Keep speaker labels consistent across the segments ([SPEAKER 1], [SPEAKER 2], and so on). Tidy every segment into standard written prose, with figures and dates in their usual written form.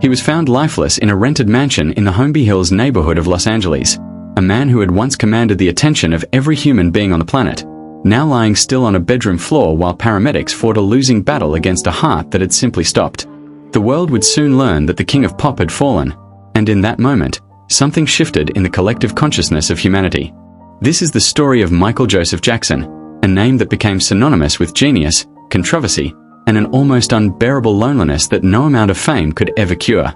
[SPEAKER 1] He was found lifeless in a rented mansion in the Holmby Hills neighborhood of Los Angeles. A man who had once commanded the attention of every human being on the planet, now lying still on a bedroom floor while paramedics fought a losing battle against a heart that had simply stopped. The world would soon learn that the king of pop had fallen, and in that moment, something shifted in the collective consciousness of humanity. This is the story of Michael Joseph Jakson, a name that became synonymous with genius, controversy, and an almost unbearable loneliness that no amount of fame could ever cure.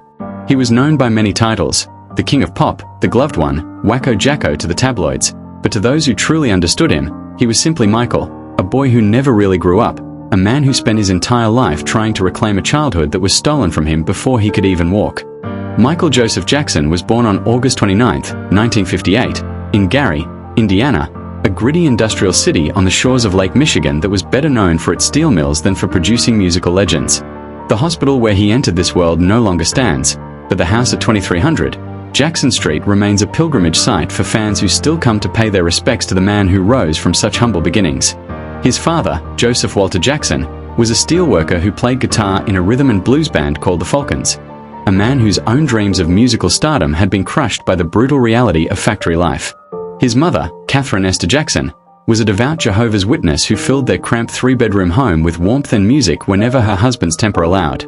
[SPEAKER 1] He was known by many titles: the King of Pop, the Gloved One, Wacko Jacko to the tabloids, but to those who truly understood him, he was simply Michael, a boy who never really grew up, a man who spent his entire life trying to reclaim a childhood that was stolen from him before he could even walk. Michael Joseph Jakson was born on August 29, 1958, in Gary, Indiana, a gritty industrial city on the shores of Lake Michigan that was better known for its steel mills than for producing musical legends. The hospital where he entered this world no longer stands, but the house at 2300 Jakson Street remains a pilgrimage site for fans who still come to pay their respects to the man who rose from such humble beginnings. His father, Joseph Walter Jakson, was a steelworker who played guitar in a rhythm and blues band called the Falcons, a man whose own dreams of musical stardom had been crushed by the brutal reality of factory life. His mother, Catherine Esther Jakson, was a devout Jehovah's Witness who filled their cramped three-bedroom home with warmth and music whenever her husband's temper allowed.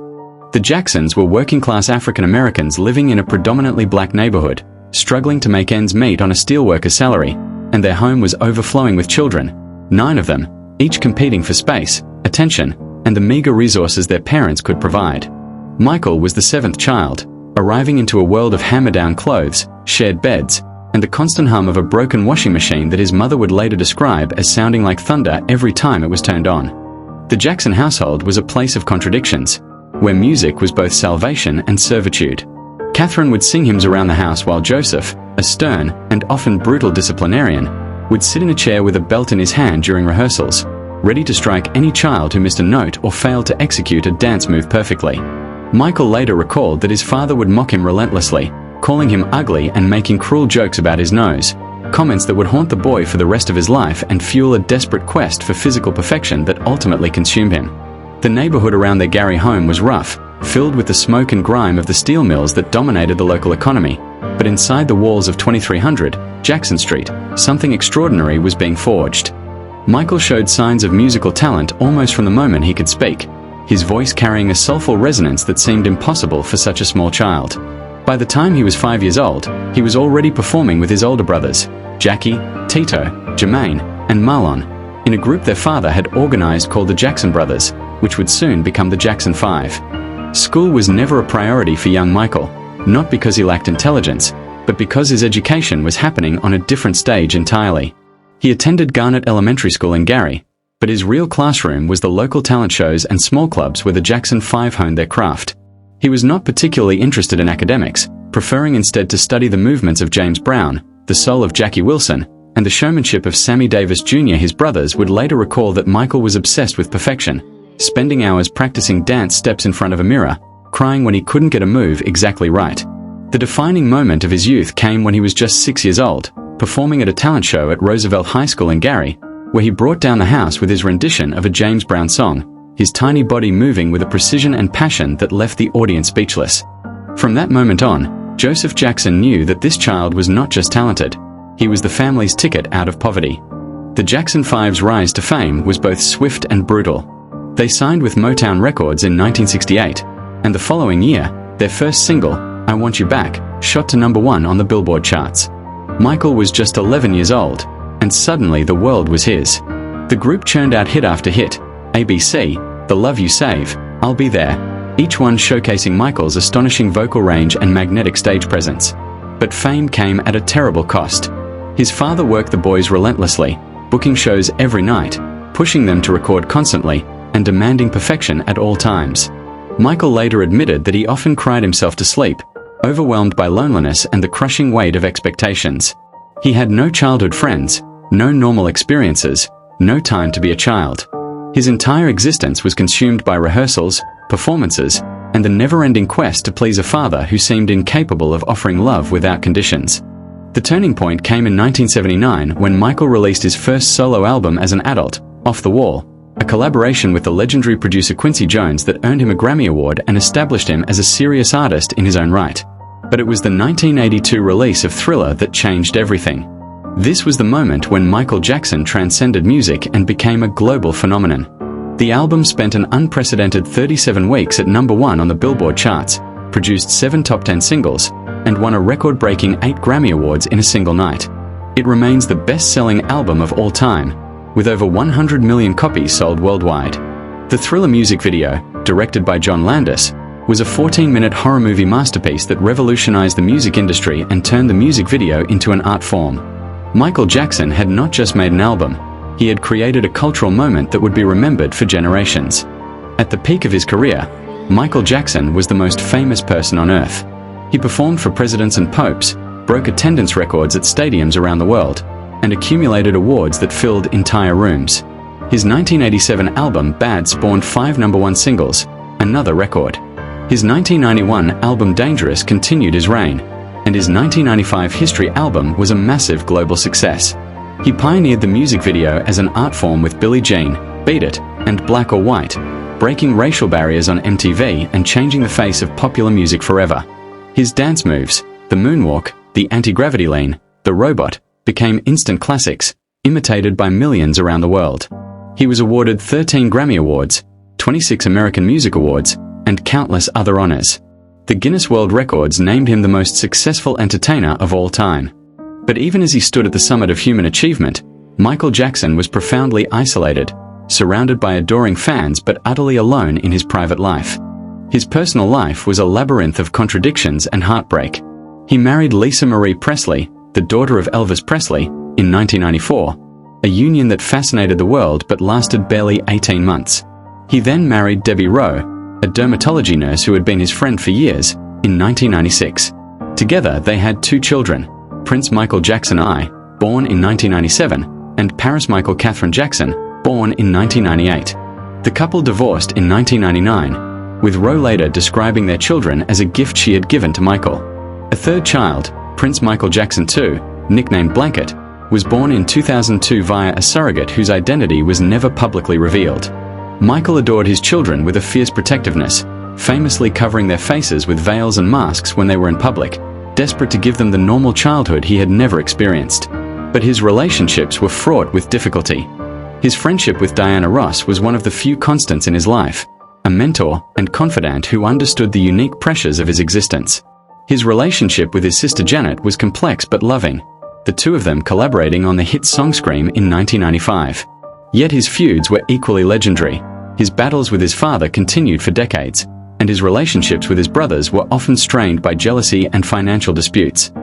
[SPEAKER 1] The Jacksons were working-class African Americans living in a predominantly black neighborhood, struggling to make ends meet on a steelworker's salary, and their home was overflowing with children, 9 of them, each competing for space, attention, and the meager resources their parents could provide. Michael was the 7th child, arriving into a world of hammer-down clothes, shared beds, and the constant hum of a broken washing machine that his mother would later describe as sounding like thunder every time it was turned on. The Jakson household was a place of contradictions, where music was both salvation and servitude. Catherine would sing hymns around the house while Joseph, a stern and often brutal disciplinarian, would sit in a chair with a belt in his hand during rehearsals, ready to strike any child who missed a note or failed to execute a dance move perfectly. Michael later recalled that his father would mock him relentlessly, calling him ugly and making cruel jokes about his nose, comments that would haunt the boy for the rest of his life and fuel a desperate quest for physical perfection that ultimately consumed him. The neighborhood around their Gary home was rough, filled with the smoke and grime of the steel mills that dominated the local economy, but inside the walls of 2300 Jakson Street, something extraordinary was being forged. Michael showed signs of musical talent almost from the moment he could speak, his voice carrying a soulful resonance that seemed impossible for such a small child. By the time he was 5 years old, he was already performing with his older brothers, Jackie, Tito, Jermaine, and Marlon, in a group their father had organized called the Jakson Brothers, which would soon become the Jakson 5. School was never a priority for young Michael, not because he lacked intelligence, but because his education was happening on a different stage entirely. He attended Garnet Elementary School in Gary, but his real classroom was the local talent shows and small clubs where the Jakson 5 honed their craft. He was not particularly interested in academics, preferring instead to study the movements of James Brown, the soul of Jackie Wilson, and the showmanship of Sammy Davis Jr. His brothers would later recall that Michael was obsessed with perfection, spending hours practicing dance steps in front of a mirror, crying when he couldn't get a move exactly right. The defining moment of his youth came when he was just 6 years old, performing at a talent show at Roosevelt High School in Gary, where he brought down the house with his rendition of a James Brown song, his tiny body moving with a precision and passion that left the audience speechless. From that moment on, Joseph Jakson knew that this child was not just talented, he was the family's ticket out of poverty. The Jakson 5's rise to fame was both swift and brutal. They signed with Motown Records in 1968, and the following year, their first single, I Want You Back, shot to #1 on the Billboard charts. Michael was just 11 years old, and suddenly the world was his. The group churned out hit after hit, ABC, The Love You Save, I'll Be There, each one showcasing Michael's astonishing vocal range and magnetic stage presence. But fame came at a terrible cost. His father worked the boys relentlessly, booking shows every night, pushing them to record constantly, and demanding perfection at all times. Michael later admitted that he often cried himself to sleep, overwhelmed by loneliness and the crushing weight of expectations. He had no childhood friends, no normal experiences, no time to be a child. His entire existence was consumed by rehearsals, performances, and the never-ending quest to please a father who seemed incapable of offering love without conditions. The turning point came in 1979 when Michael released his first solo album as an adult, Off the Wall, a collaboration with the legendary producer Quincy Jones that earned him a Grammy Award and established him as a serious artist in his own right. But it was the 1982 release of Thriller that changed everything. This was the moment when Michael Jackson transcended music and became a global phenomenon. The album spent an unprecedented 37 weeks at #1 on the Billboard charts, produced 7 top 10 singles, and won a record-breaking 8 Grammy Awards in a single night. It remains the best-selling album of all time, with over 100 million copies sold worldwide. The Thriller music video, directed by John Landis, was a 14-minute horror movie masterpiece that revolutionized the music industry and turned the music video into an art form. Michael Jackson had not just made an album, he had created a cultural moment that would be remembered for generations. At the peak of his career, Michael Jackson was the most famous person on earth. He performed for presidents and popes, broke attendance records at stadiums around the world, and accumulated awards that filled entire rooms. His 1987 album Bad spawned 5 #1 singles, another record. His 1991 album Dangerous continued his reign, and his 1995 History album was a massive global success. He pioneered the music video as an art form with Billie Jean, Beat It, and Black or White, breaking racial barriers on MTV and changing the face of popular music forever. His dance moves, the moonwalk, the anti-gravity lean, the robot, became instant classics, imitated by millions around the world. He was awarded 13 Grammy Awards, 26 American Music Awards, and countless other honors. The Guinness World Records named him the most successful entertainer of all time. But even as he stood at the summit of human achievement, Michael Jackson was profoundly isolated, surrounded by adoring fans but utterly alone in his private life. His personal life was a labyrinth of contradictions and heartbreak. He married Lisa Marie Presley, the daughter of Elvis Presley, in 1994, a union that fascinated the world but lasted barely 18 months. He then married Debbie Rowe, a dermatology nurse who had been his friend for years, in 1996. Together they had 2 children, Prince Michael Jackson I, born in 1997, and Paris Michael Catherine Jackson, born in 1998. The couple divorced in 1999, with Rowe later describing their children as a gift she had given to Michael. A third child, Prince Michael Jackson II, nicknamed Blanket, was born in 2002 via a surrogate whose identity was never publicly revealed. Michael adored his children with a fierce protectiveness, famously covering their faces with veils and masks when they were in public, desperate to give them the normal childhood he had never experienced. But his relationships were fraught with difficulty. His friendship with Diana Ross was one of the few constants in his life, a mentor and confidant who understood the unique pressures of his existence. His relationship with his sister Janet was complex but loving, the two of them collaborating on the hit song Scream in 1995. Yet his feuds were equally legendary. His battles with his father continued for decades, and his relationships with his brothers were often strained by jealousy and financial disputes.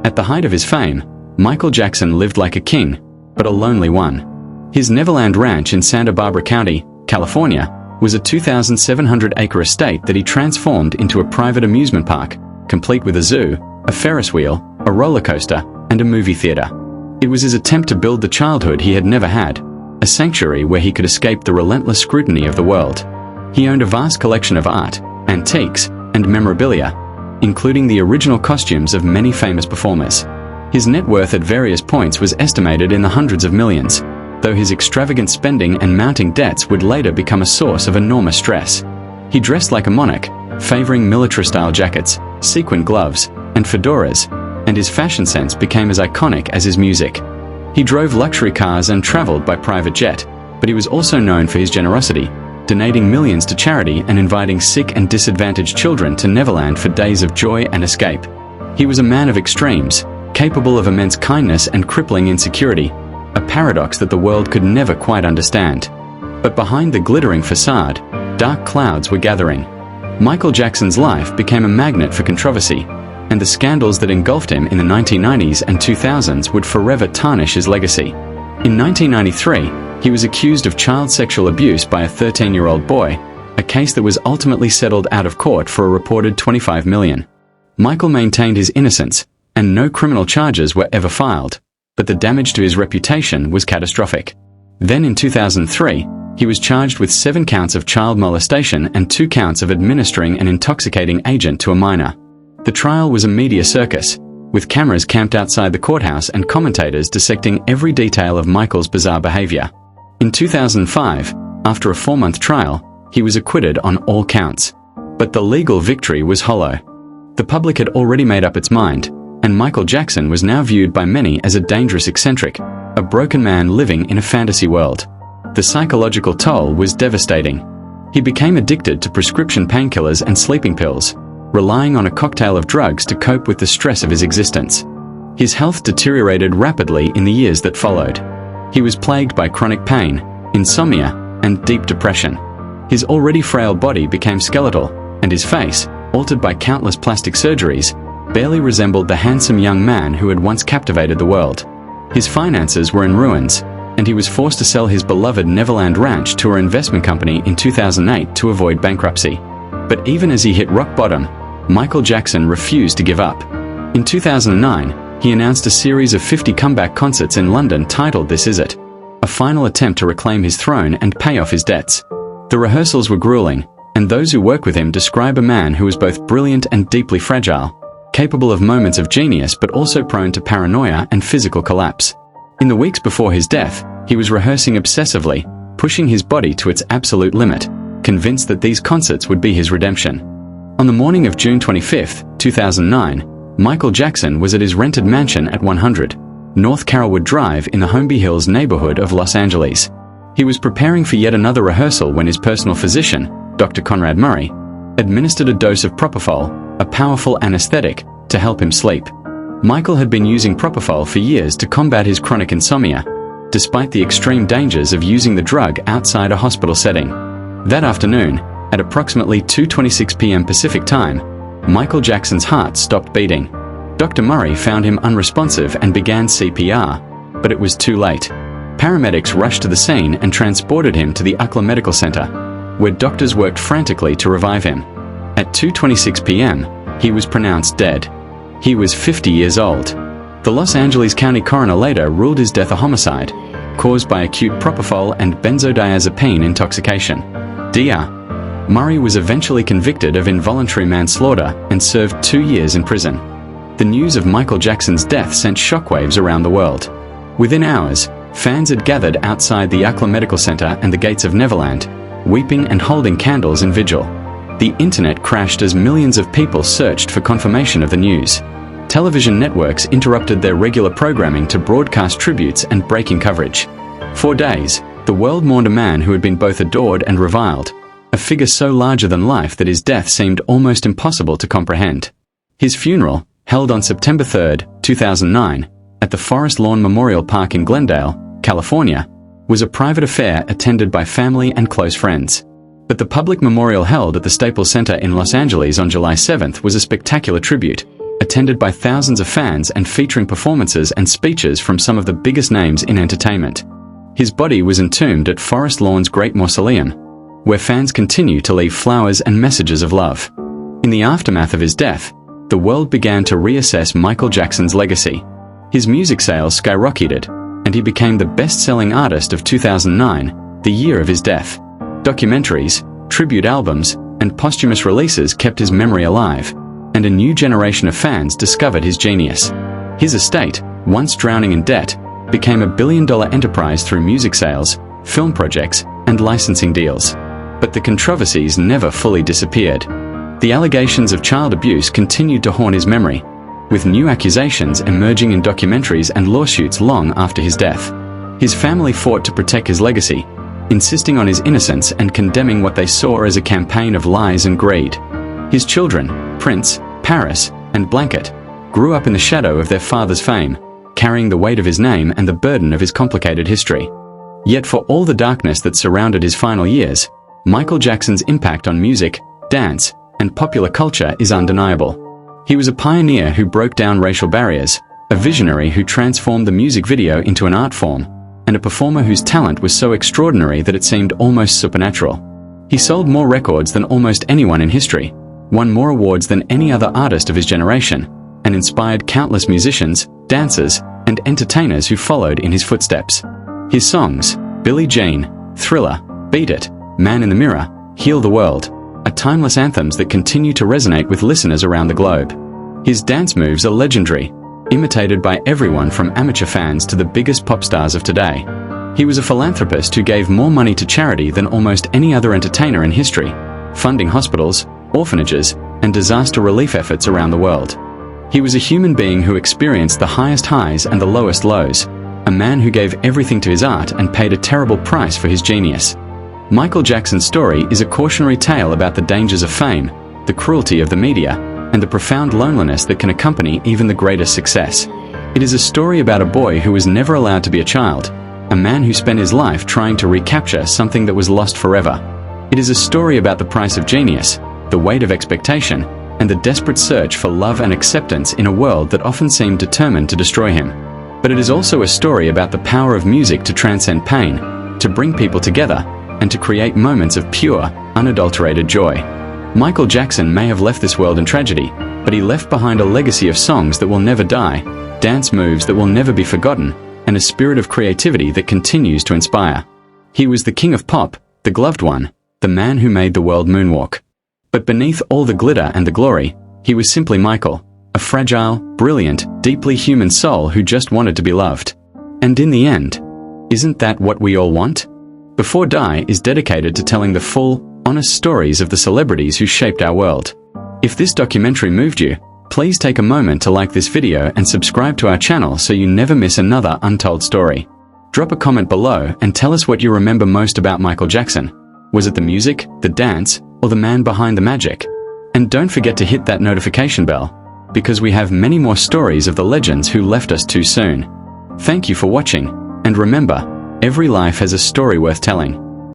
[SPEAKER 1] At the height of his fame, Michael Jackson lived like a king, but a lonely one. His Neverland Ranch in Santa Barbara County, California, was a 2,700-acre estate that he transformed into a private amusement park, complete with a zoo, a Ferris wheel, a roller coaster, and a movie theater. It was his attempt to build the childhood he had never had, a sanctuary where he could escape the relentless scrutiny of the world. He owned a vast collection of art, antiques, and memorabilia, including the original costumes of many famous performers. His net worth at various points was estimated in the hundreds of millions, though his extravagant spending and mounting debts would later become a source of enormous stress. He dressed like a monarch, favoring military-style jackets, sequin gloves, and fedoras, and his fashion sense became as iconic as his music. He drove luxury cars and traveled by private jet, but he was also known for his generosity, donating millions to charity and inviting sick and disadvantaged children to Neverland for days of joy and escape. He was a man of extremes, capable of immense kindness and crippling insecurity, a paradox that the world could never quite understand. But behind the glittering facade, dark clouds were gathering. Michael Jackson's life became a magnet for controversy, and the scandals that engulfed him in the 1990s and 2000s would forever tarnish his legacy. In 1993, he was accused of child sexual abuse by a 13-year-old boy, a case that was ultimately settled out of court for a reported $25 million. Michael maintained his innocence, and no criminal charges were ever filed, but the damage to his reputation was catastrophic. Then in 2003, he was charged with 7 counts of child molestation and 2 counts of administering an intoxicating agent to a minor. The trial was a media circus, with cameras camped outside the courthouse and commentators dissecting every detail of Michael's bizarre behavior. In 2005, After a 4-month trial, he was acquitted on all counts. But the legal victory was hollow. The public had already made up its mind, and Michael Jackson was now viewed by many as a dangerous eccentric, a broken man living in a fantasy world. The psychological toll was devastating. He became addicted to prescription painkillers and sleeping pills, relying on a cocktail of drugs to cope with the stress of his existence. His health deteriorated rapidly in the years that followed. He was plagued by chronic pain, insomnia, and deep depression. His already frail body became skeletal, and his face, altered by countless plastic surgeries, barely resembled the handsome young man who had once captivated the world. His finances were in ruins, and he was forced to sell his beloved Neverland Ranch to an investment company in 2008 to avoid bankruptcy. But even as he hit rock bottom, Michael Jackson refused to give up. In 2009, he announced a series of 50 comeback concerts in London titled This Is It, a final attempt to reclaim his throne and pay off his debts. The rehearsals were grueling, and those who work with him describe a man who was both brilliant and deeply fragile, capable of moments of genius but also prone to paranoia and physical collapse. In the weeks before his death, he was rehearsing obsessively, pushing his body to its absolute limit, convinced that these concerts would be his redemption. On the morning of June 25, 2009, Michael Jackson was at his rented mansion at 100 North Carrollwood Drive in the Holmby Hills neighborhood of Los Angeles. He was preparing for yet another rehearsal when his personal physician, Dr. Conrad Murray, administered a dose of propofol, a powerful anesthetic, to help him sleep. Michael had been using propofol for years to combat his chronic insomnia, despite the extreme dangers of using the drug outside a hospital setting. That afternoon, at approximately 2:26 p.m. Pacific Time, Michael Jackson's heart stopped beating. Dr. Murray found him unresponsive and began CPR, but it was too late. Paramedics rushed to the scene and transported him to the UCLA Medical Center, where doctors worked frantically to revive him. At 2:26 p.m., he was pronounced dead. He was 50 years old. The Los Angeles County coroner later ruled his death a homicide, caused by acute propofol and benzodiazepine intoxication. Dr. Murray was eventually convicted of involuntary manslaughter and served 2 years in prison. The news of Michael Jackson's death sent shockwaves around the world. Within hours, fans had gathered outside the UCLA Medical Center and the gates of Neverland, weeping and holding candles in vigil. The internet crashed as millions of people searched for confirmation of the news. Television networks interrupted their regular programming to broadcast tributes and breaking coverage. For days, the world mourned a man who had been both adored and reviled, a figure so larger than life that his death seemed almost impossible to comprehend. His funeral, held on September 3, 2009, at the Forest Lawn Memorial Park in Glendale, California, was a private affair attended by family and close friends. But the public memorial held at the Staples Center in Los Angeles on July 7th was a spectacular tribute, attended by thousands of fans and featuring performances and speeches from some of the biggest names in entertainment. His body was entombed at Forest Lawn's Great Mausoleum, where fans continue to leave flowers and messages of love. In the aftermath of his death, the world began to reassess Michael Jackson's legacy. His music sales skyrocketed, and he became the best-selling artist of 2009, the year of his death. Documentaries, tribute albums, and posthumous releases kept his memory alive, and a new generation of fans discovered his genius. His estate, once drowning in debt, became a billion-dollar enterprise through music sales, film projects, and licensing deals. But the controversies never fully disappeared. The allegations of child abuse continued to haunt his memory, with new accusations emerging in documentaries and lawsuits long after his death. His family fought to protect his legacy, insisting on his innocence and condemning what they saw as a campaign of lies and greed. His children, Prince, Paris, and Blanket, grew up in the shadow of their father's fame, carrying the weight of his name and the burden of his complicated history. Yet for all the darkness that surrounded his final years, Michael Jackson's impact on music, dance, and popular culture is undeniable. He was a pioneer who broke down racial barriers, a visionary who transformed the music video into an art form, and a performer whose talent was so extraordinary that it seemed almost supernatural. He sold more records than almost anyone in history, won more awards than any other artist of his generation, and inspired countless musicians, dancers, and entertainers who followed in his footsteps. His songs, Billie Jean, Thriller, Beat It, Man in the Mirror, Heal the World, are timeless anthems that continue to resonate with listeners around the globe. His dance moves are legendary, imitated by everyone from amateur fans to the biggest pop stars of today. He was a philanthropist who gave more money to charity than almost any other entertainer in history, funding hospitals, orphanages, and disaster relief efforts around the world. He was a human being who experienced the highest highs and the lowest lows, a man who gave everything to his art and paid a terrible price for his genius. Michael Jackson's story is a cautionary tale about the dangers of fame, the cruelty of the media, and the profound loneliness that can accompany even the greatest success. It is a story about a boy who was never allowed to be a child, a man who spent his life trying to recapture something that was lost forever. It is a story about the price of genius, the weight of expectation, and the desperate search for love and acceptance in a world that often seemed determined to destroy him. But it is also a story about the power of music to transcend pain, to bring people together, and to create moments of pure, unadulterated joy. Michael Jackson may have left this world in tragedy, but he left behind a legacy of songs that will never die, dance moves that will never be forgotten, and a spirit of creativity that continues to inspire. He was the king of pop, the gloved one, the man who made the world moonwalk. But beneath all the glitter and the glory, he was simply Michael, a fragile, brilliant, deeply human soul who just wanted to be loved. And in the end, isn't that what we all want? Before Die is dedicated to telling the full, honest stories of the celebrities who shaped our world. If this documentary moved you, please take a moment to like this video and subscribe to our channel so you never miss another untold story. Drop a comment below and tell us what you remember most about Michael Jackson. Was it the music, the dance, or the man behind the magic? And don't forget to hit that notification bell, because we have many more stories of the legends who left us too soon. Thank you for watching, and remember, every life has a story worth telling.